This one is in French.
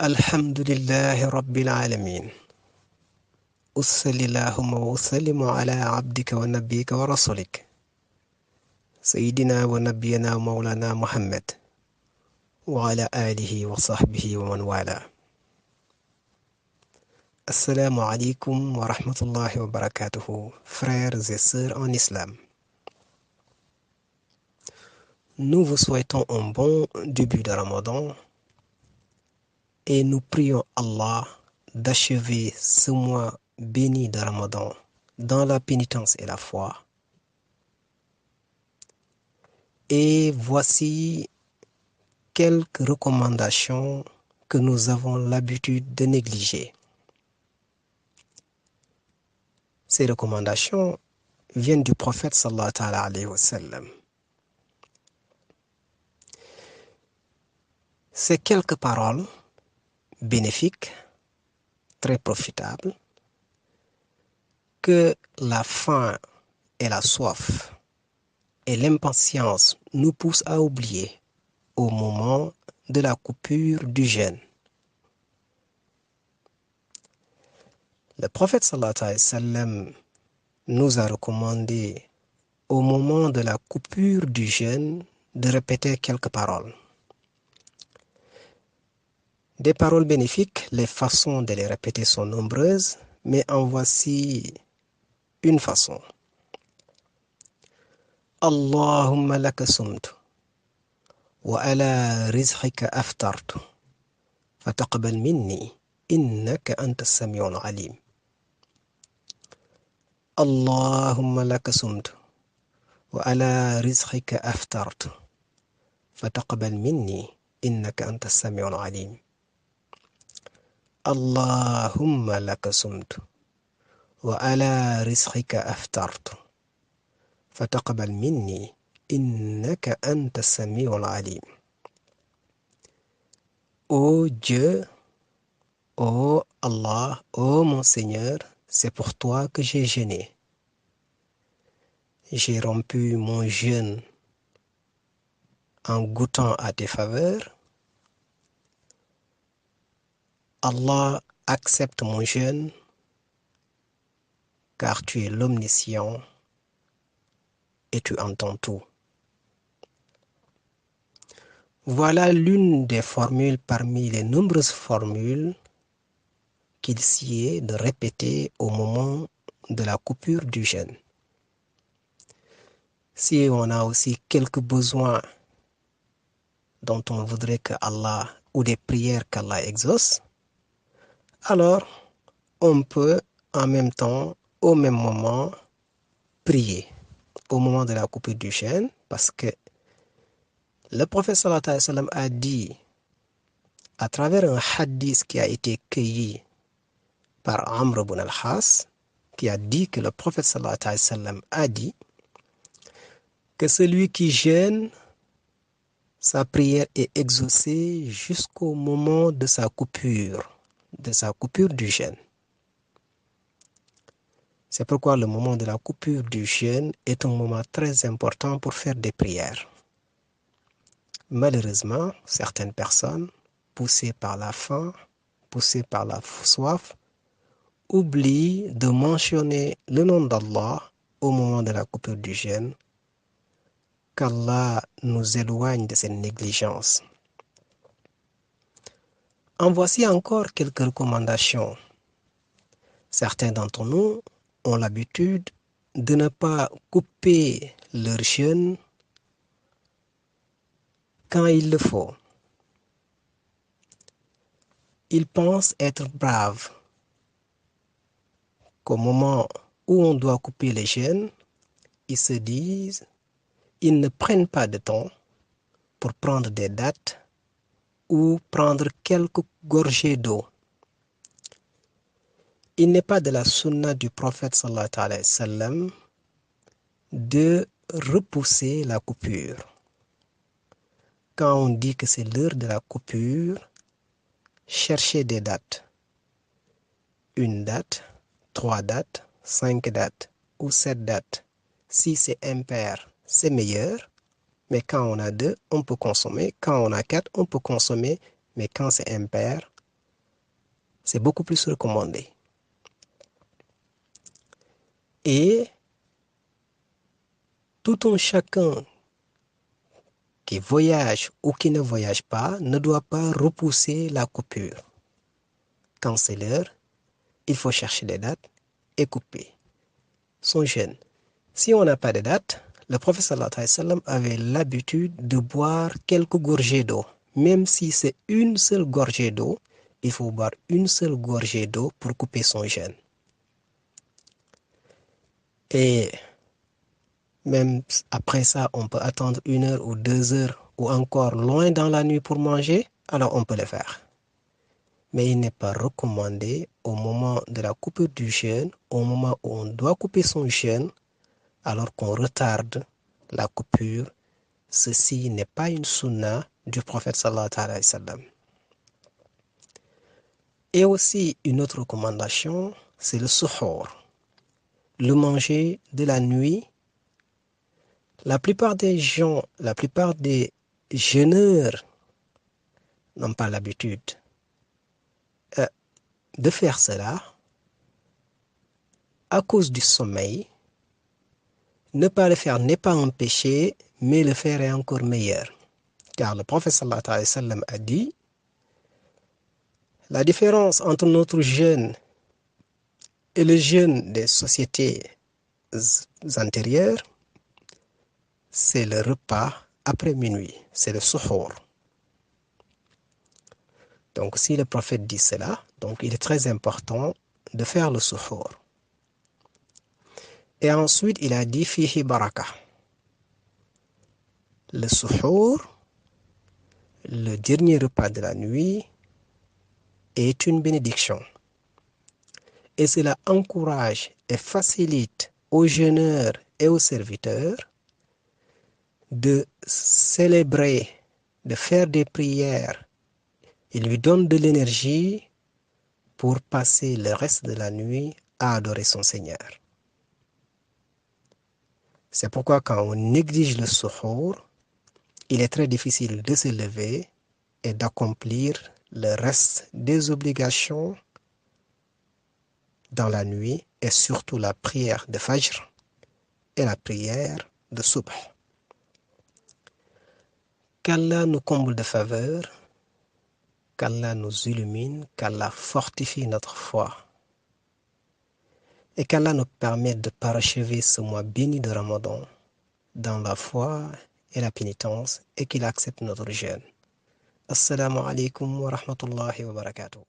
الحمد لله رب العالمين. أصل اللهم وسلم على عبدك ونبيك ورسولك سيدنا ونبينا ومولانا محمد وعلى آله وصحبه ومن والاه. Assalamu alaikum wa rahmatullahi wa barakatuhu, frères et sœurs en islam. Nous vous souhaitons un bon début de Ramadan et nous prions Allah d'achever ce mois béni de Ramadan dans la pénitence et la foi. Et voici quelques recommandations que nous avons l'habitude de négliger. Ces recommandations viennent du prophète sallallahu alayhi wa sallam. Ces quelques paroles bénéfiques, très profitables, que la faim et la soif et l'impatience nous poussent à oublier au moment de la coupure du jeûne. Le prophète sallallahu alayhi wa sallam nous a recommandé au moment de la coupure du jeûne de répéter quelques paroles. Des paroles bénéfiques, les façons de les répéter sont nombreuses, mais en voici une façon. Allahumma laka sumtu wa ala rizqika aftartu fataqabbal minni innaka anta as-sami'ul alim. Allahumma laka sumtu wa ala rizqika aftartu fataqabbal minni innaka anta as-sami'ul alim. Allahumma laka sumtu wa ala rizqika aftartu fataqabbal minni innaka anta as-sami'ul alim. Ô Dieu, ô Allah, ô mon Seigneur, c'est pour toi que j'ai jeûné. J'ai rompu mon jeûne en goûtant à tes faveurs. Allah, accepte mon jeûne, car tu es l'omniscient et tu entends tout. Voilà l'une des formules parmi les nombreuses formules qu'il sied de répéter au moment de la coupure du jeûne. Si on a aussi quelques besoins dont on voudrait que Allah, ou des prières qu'Allah exauce, alors on peut en même temps, au même moment, prier au moment de la coupure du jeûne, parce que le prophète sallallahu alayhi wa sallam a dit, à travers un hadith qui a été cueilli par Amr ibn al-Has, qui a dit que le prophète sallallahu alayhi wa sallam a dit que celui qui jeûne, sa prière est exaucée jusqu'au moment de sa coupure du jeûne. C'est pourquoi le moment de la coupure du jeûne est un moment très important pour faire des prières. Malheureusement, certaines personnes, poussées par la faim, poussées par la soif, oublient de mentionner le nom d'Allah au moment de la coupure du jeûne. Qu'Allah nous éloigne de cette négligence. En voici encore quelques recommandations. Certains d'entre nous ont l'habitude de ne pas couper leur jeûne quand il le faut. Ils pensent être braves, qu'au moment où on doit couper les jeûnes, ils se disent, ils ne prennent pas de temps pour prendre des dattes ou prendre quelques gorgées d'eau. Il n'est pas de la sunna du prophète sallallahu alayhi wa sallam de repousser la coupure. Quand on dit que c'est l'heure de la coupure, cherchez des dates. Une date, 3 dates, 5 dates ou 7 dates. Si c'est impair, c'est meilleur. Mais quand on a 2, on peut consommer. Quand on a 4, on peut consommer. Mais quand c'est impair, C'est beaucoup plus recommandé. Et tout un chacun qui voyage ou qui ne voyage pas ne doit pas repousser la coupure. Quand c'est l'heure, il faut chercher les dates et couper son jeûne. Si on n'a pas de date, le prophète sallallahu alayhi wa sallam avait l'habitude de boire quelques gorgées d'eau. Même si c'est une seule gorgée d'eau, il faut boire une seule gorgée d'eau pour couper son jeûne. Et même après ça, on peut attendre 1 heure ou 2 heures ou encore loin dans la nuit pour manger, alors on peut le faire. Mais il n'est pas recommandé au moment de la coupure du jeûne, au moment où on doit couper son jeûne, alors qu'on retarde la coupure. Ceci n'est pas une sunna du prophète sallallahu alayhi wa sallam. Et aussi une autre recommandation, c'est le suhoor, le manger de la nuit. La plupart des gens, la plupart des jeûneurs n'ont pas l'habitude de faire cela à cause du sommeil. Ne pas le faire n'est pas un péché, mais le faire est encore meilleur. Car le prophète sallallahu alayhi wa sallam a dit, la différence entre notre jeûne et le jeûne des sociétés antérieures, c'est le repas après minuit, c'est le suhoor. Donc si le prophète dit cela, donc il est très important de faire le suhoor. Et ensuite il a dit fihi baraka. Le suhoor, le dernier repas de la nuit, est une bénédiction. Et cela encourage et facilite aux jeûneurs et aux serviteurs de célébrer, de faire des prières. Il lui donne de l'énergie pour passer le reste de la nuit à adorer son Seigneur. C'est pourquoi quand on néglige le suhoor, il est très difficile de se lever et d'accomplir le reste des obligations dans la nuit et surtout la prière de Fajr et la prière de Subh. Qu'Allah nous comble de faveurs, qu'Allah nous illumine, qu'Allah fortifie notre foi et qu'Allah nous permette de parachever ce mois béni de Ramadan dans la foi et la pénitence et qu'il accepte notre jeûne. Assalamu alaikum wa rahmatullahi wa barakatuh.